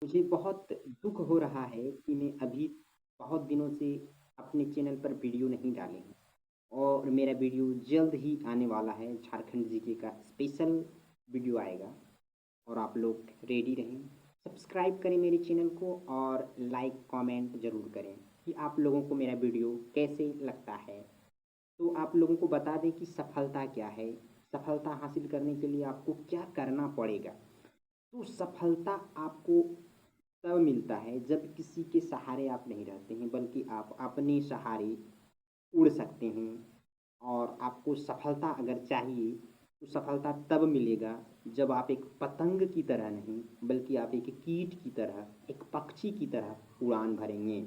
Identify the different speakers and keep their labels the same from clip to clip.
Speaker 1: मुझे बहुत दुःख हो रहा है कि मैं अभी बहुत दिनों से अपने चैनल पर वीडियो नहीं डाले हैं और मेरा वीडियो जल्द ही आने वाला है। झारखंड जीके का स्पेशल वीडियो आएगा और आप लोग रेडी रहें। सब्सक्राइब करें मेरे चैनल को और लाइक कमेंट ज़रूर करें कि आप लोगों को मेरा वीडियो कैसे लगता है। तो आप लोगों को बता दें कि सफलता क्या है, सफलता हासिल करने के लिए आपको क्या करना पड़ेगा। तो सफलता आपको तब मिलता है जब किसी के सहारे आप नहीं रहते हैं, बल्कि आप अपने सहारे उड़ सकते हैं। और आपको सफलता अगर चाहिए तो सफलता तब मिलेगा जब आप एक पतंग की तरह नहीं, बल्कि आप एक कीट की तरह, एक पक्षी की तरह उड़ान भरेंगे।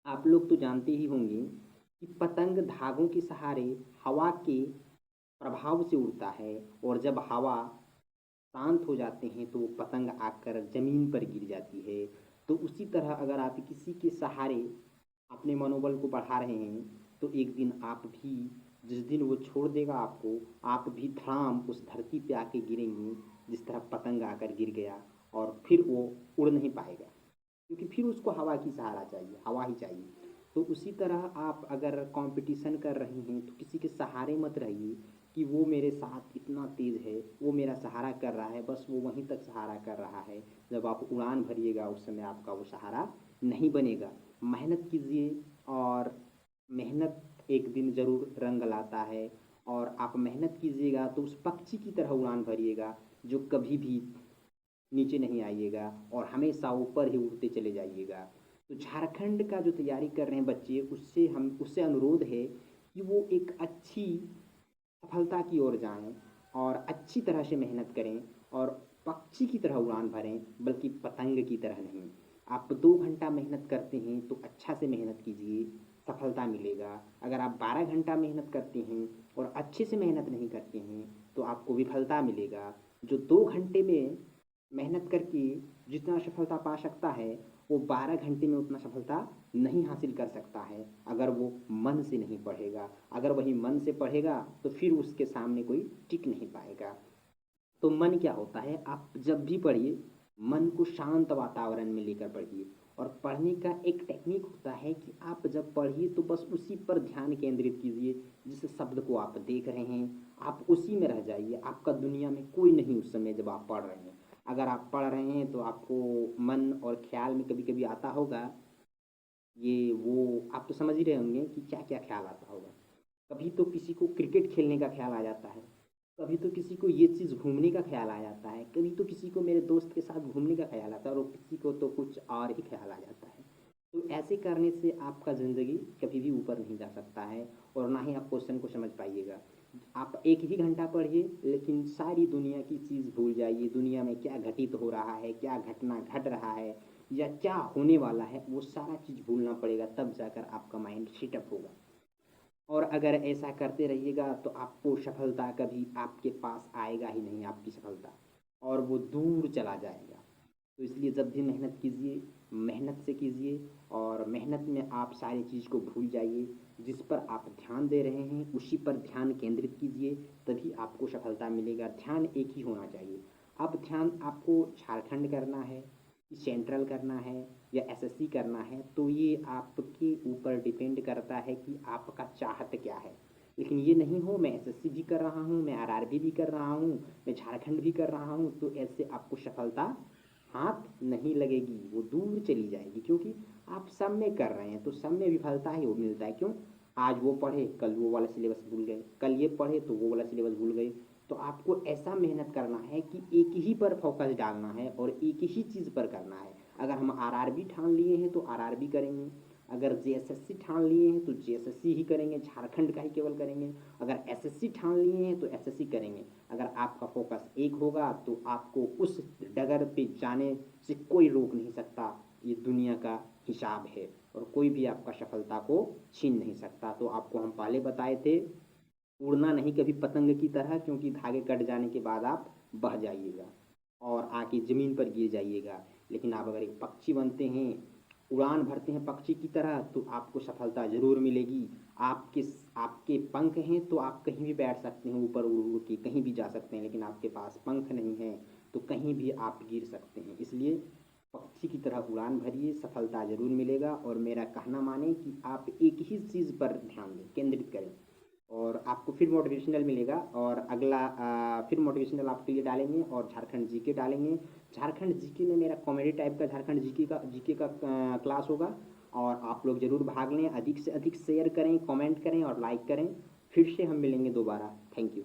Speaker 1: आप लोग तो जानते ही होंगे कि पतंग धागों के सहारे हवा के प्रभाव से उड़ता है, और जब हवा शांत हो जाते हैं तो वो पतंग आकर ज़मीन पर गिर जाती है। तो उसी तरह अगर आप किसी के सहारे अपने मनोबल को बढ़ा रहे हैं तो एक दिन आप भी, जिस दिन वो छोड़ देगा आपको, आप भी धड़ाम उस धरती पे आके गिरेंगे जिस तरह पतंग आकर गिर गया। और फिर वो उड़ नहीं पाएगा क्योंकि फिर उसको हवा की सहारा चाहिए, हवा ही चाहिए। तो उसी तरह आप अगर कंपटीशन कर रहे हैं तो किसी के सहारे मत रहिए कि वो मेरे साथ इतना तेज़ है, वो मेरा सहारा कर रहा है, बस वो वहीं तक सहारा कर रहा है। जब आप उड़ान भरिएगा उस समय आपका वो सहारा नहीं बनेगा। मेहनत कीजिए, और मेहनत एक दिन ज़रूर रंग लाता है। और आप मेहनत कीजिएगा तो उस पक्षी की तरह उड़ान भरिएगा जो कभी भी नीचे नहीं आइएगा और हमेशा ऊपर ही उड़ते चले जाइएगा। तो झारखंड का जो तैयारी कर रहे हैं बच्चे, उससे अनुरोध है कि वो एक अच्छी सफलता की ओर जाएँ और अच्छी तरह से मेहनत करें और पक्षी की तरह उड़ान भरें, बल्कि पतंग की तरह नहीं। आप 2 घंटा मेहनत करते हैं तो अच्छा से मेहनत कीजिए, सफलता मिलेगा। अगर आप 12 घंटा मेहनत करते हैं और अच्छे से मेहनत नहीं करते हैं तो आपको विफलता मिलेगा। जो 2 घंटे में मेहनत करके जितना सफलता पा सकता है, वो 12 घंटे में उतना सफलता नहीं हासिल कर सकता है अगर वो मन से नहीं पढ़ेगा। अगर वही मन से पढ़ेगा तो फिर उसके सामने कोई टिक नहीं पाएगा। तो मन क्या होता है, आप जब भी पढ़िए मन को शांत वातावरण में लेकर पढ़िए। और पढ़ने का एक टेक्निक होता है कि आप जब पढ़िए तो बस उसी पर ध्यान केंद्रित कीजिए जिस शब्द को आप देख रहे हैं, आप उसी में रह जाइए। आपका दुनिया में कोई नहीं उस समय जब आप पढ़ रहे हैं। अगर आप पढ़ रहे हैं तो आपको मन और ख्याल में कभी कभी आता होगा, ये वो आप तो समझ ही रहे होंगे कि क्या क्या ख्याल आता होगा। कभी तो किसी को क्रिकेट खेलने का ख्याल आ जाता है, कभी तो किसी को ये चीज़ घूमने का ख्याल आ जाता है, कभी तो किसी को मेरे दोस्त के साथ घूमने का ख्याल आता है, और किसी को तो कुछ और ही ख्याल आ जाता है। तो ऐसे करने से आपका ज़िंदगी कभी भी ऊपर नहीं जा सकता है, और ना ही आप क्वेश्चन को समझ पाइएगा। आप एक ही घंटा पढ़िए लेकिन सारी दुनिया की चीज़ भूल जाइए। दुनिया में क्या घटित हो रहा है, क्या घटना घट रहा है, या क्या होने वाला है, वो सारा चीज़ भूलना पड़ेगा, तब जाकर आपका माइंड सेटअप होगा। और अगर ऐसा करते रहिएगा तो आपको सफलता कभी आपके पास आएगा ही नहीं, आपकी सफलता, और वो दूर चला जाएगा। तो इसलिए जब भी मेहनत कीजिए, मेहनत से कीजिए, और मेहनत में आप सारी चीज़ को भूल जाइए। जिस पर आप ध्यान दे रहे हैं उसी पर ध्यान केंद्रित कीजिए, तभी आपको सफलता मिलेगा। ध्यान एक ही होना चाहिए। अब ध्यान आपको झारखंड करना है कि सेंट्रल करना है या एसएससी करना है, तो ये आपके ऊपर डिपेंड करता है कि आपका चाहत क्या है। लेकिन ये नहीं हो मैं एसएससी भी कर रहा हूँ, मैं आरआरबी भी कर रहा हूँ, मैं झारखंड भी कर रहा हूँ, तो ऐसे आपको सफलता हाथ नहीं लगेगी, वो दूर चली जाएगी। क्योंकि आप सब में कर रहे हैं तो सब में विफलता ही वो मिलता है। क्यों? आज वो पढ़े कल वो वाला सिलेबस भूल गए, कल ये पढ़े तो वो वाला सिलेबस भूल गए। तो आपको ऐसा मेहनत करना है कि एक ही पर फोकस डालना है और एक ही चीज़ पर करना है। अगर हम आरआरबी ठान लिए हैं तो आरआरबी करेंगे, अगर जेएसएससी ठान लिए हैं तो जेएसएससी ही करेंगे, झारखंड का ही केवल करेंगे। अगर एसएससी ठान लिए हैं तो एसएससी करेंगे। अगर आपका फोकस एक होगा तो आपको उस डगर पे जाने से कोई रोक नहीं सकता। ये दुनिया का हिसाब है और कोई भी आपका सफलता को छीन नहीं सकता। तो आपको हम पहले बताए थे, उड़ना नहीं कभी पतंग की तरह, क्योंकि धागे कट जाने के बाद आप बह जाइएगा और आके ज़मीन पर गिर जाइएगा। लेकिन आप अगर एक पक्षी बनते हैं, उड़ान भरते हैं पक्षी की तरह, तो आपको सफलता ज़रूर मिलेगी। आपके आपके पंख हैं तो आप कहीं भी बैठ सकते हैं, ऊपर उड़ उड़ के कहीं भी जा सकते हैं। लेकिन आपके पास पंख नहीं हैं तो कहीं भी आप गिर सकते हैं। इसलिए पक्षी पक्षी की तरह उड़ान भरिए, सफलता ज़रूर मिलेगा। और मेरा कहना माने कि आप एक ही चीज़ पर ध्यान दें, केंद्रित करें और आपको फिर मोटिवेशनल मिलेगा। और अगला फिर मोटिवेशनल आपके लिए डालेंगे और झारखंड जीके डालेंगे। झारखंड जीके में मेरा कॉमेडी टाइप का झारखंड जीके का क्लास होगा और आप लोग ज़रूर भाग लें। अधिक से अधिक शेयर करें, कमेंट करें और लाइक करें। फिर से हम मिलेंगे दोबारा। Thank you.